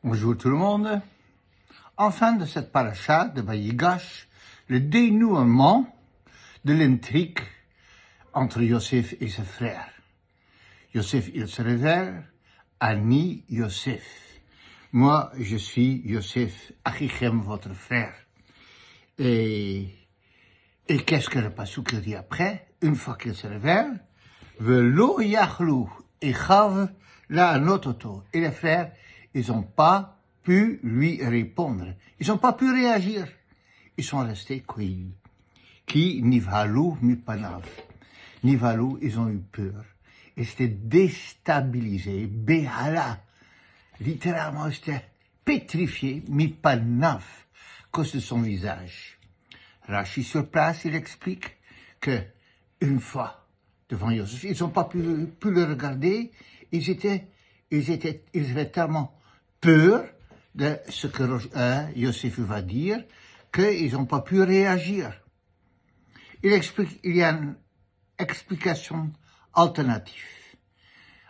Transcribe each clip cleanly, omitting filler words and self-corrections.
Bonjour tout le monde. En fin de cette paracha de Vayigash, le dénouement de l'intrigue entre Yosef et ses frères. Yosef, il se révèle, Ani Yosef. Moi, je suis Yosef, Achichem, votre frère. Et qu'est-ce que le pasuk dit après? Une fois qu'il se révèle, Velo yachlu echav la anototo. Et les frères, ils n'ont pas pu lui répondre. Ils n'ont pas pu réagir. Ils sont restés cueillis. Qui nivhalu mipanav. Nivhalu, ils ont eu peur. Ils étaient déstabilisés. Behala. Littéralement, ils étaient pétrifiés. Mipanav. À cause de son visage. Rashi sur place, il explique que une fois devant Yosef, ils n'ont pas pu le regarder. Ils avaient tellement peur de ce que Yosef va dire qu'ils n'ont pas pu réagir. Il y a une explication alternative.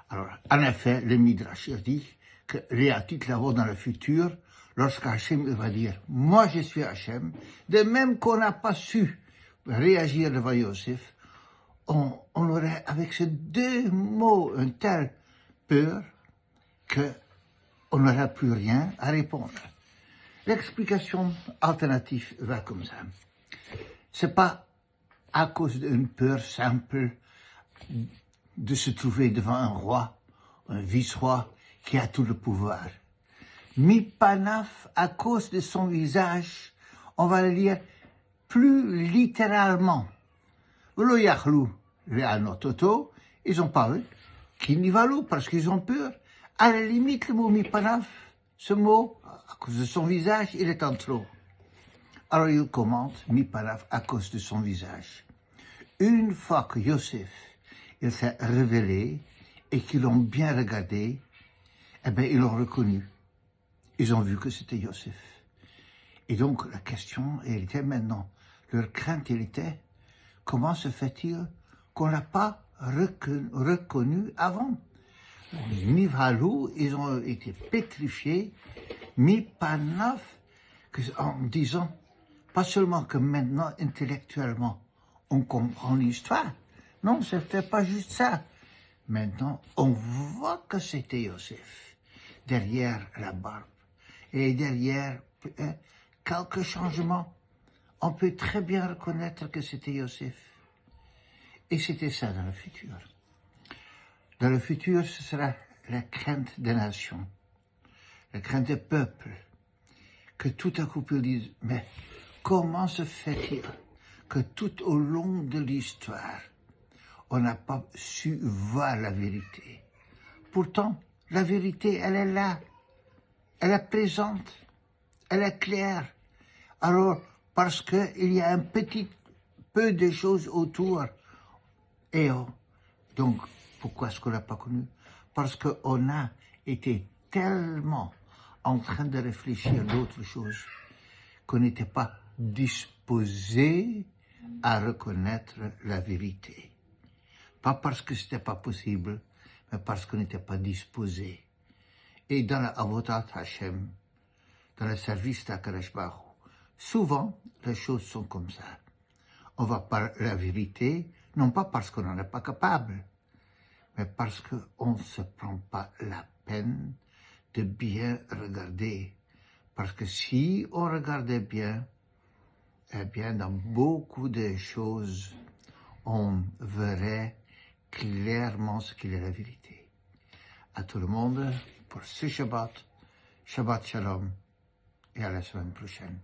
Alors, en effet, le Midrash dit que Léatit là-haut dans le futur, lorsqu'Hachem va dire « Moi, je suis Hachem », de même qu'on n'a pas su réagir devant Yosef, on aurait, avec ces deux mots, une telle peur qu'on n'aurait plus rien à répondre. L'explication alternative va comme ça. C'est pas à cause d'une peur simple de se trouver devant un roi, un vice-roi qui a tout le pouvoir. Mipanaf, à cause de son visage, on va le lire plus littéralement. Velo yachlu le'anototo, ils ont parlé, qui nivalou, parce qu'ils ont peur. À la limite, le mot mipanaf, ce mot, à cause de son visage, il est en trop. Alors il commente mipanaf à cause de son visage. Une fois que Yosef, il s'est révélé et qu'ils l'ont bien regardé, eh bien, ils l'ont reconnu. Ils ont vu que c'était Yosef. Et donc, la question, elle était maintenant, leur crainte, elle était, comment se fait-il qu'on l'a pas reconnu avant? Nivhalou, ils ont été pétrifiés, mipanaf, en disant, pas seulement que maintenant, intellectuellement, on comprend l'histoire. Non, c'était pas juste ça. Maintenant, on voit que c'était Yosef, derrière la barbe. Et derrière quelques changements, on peut très bien reconnaître que c'était Yosef. Et c'était ça dans le futur. Dans le futur, ce sera la crainte des nations, la crainte des peuples, que tout à coup ils disent, mais comment se fait-il que tout au long de l'histoire, on n'a pas su voir la vérité? Pourtant, la vérité, elle est là. Elle est présente, elle est claire. Alors, parce qu'il y a un petit peu de choses autour, donc, pourquoi est-ce qu'on ne l'a pas connu? Parce qu'on a été tellement en train de réfléchir à d'autres choses qu'on n'était pas disposé à reconnaître la vérité. Pas parce que c'était pas possible, mais parce qu'on n'était pas disposé. Et dans la Avodat Hashem, dans le service d'Akadosh Baruch Hu, souvent, les choses sont comme ça. On va parler la vérité, non pas parce qu'on n'en est pas capable, mais parce qu'on ne se prend pas la peine de bien regarder. Parce que si on regardait bien, eh bien, dans beaucoup de choses, on verrait clairement ce qu'il est la vérité. À tout le monde, pour ce Shabbat, Shabbat Shalom, et à la semaine prochaine.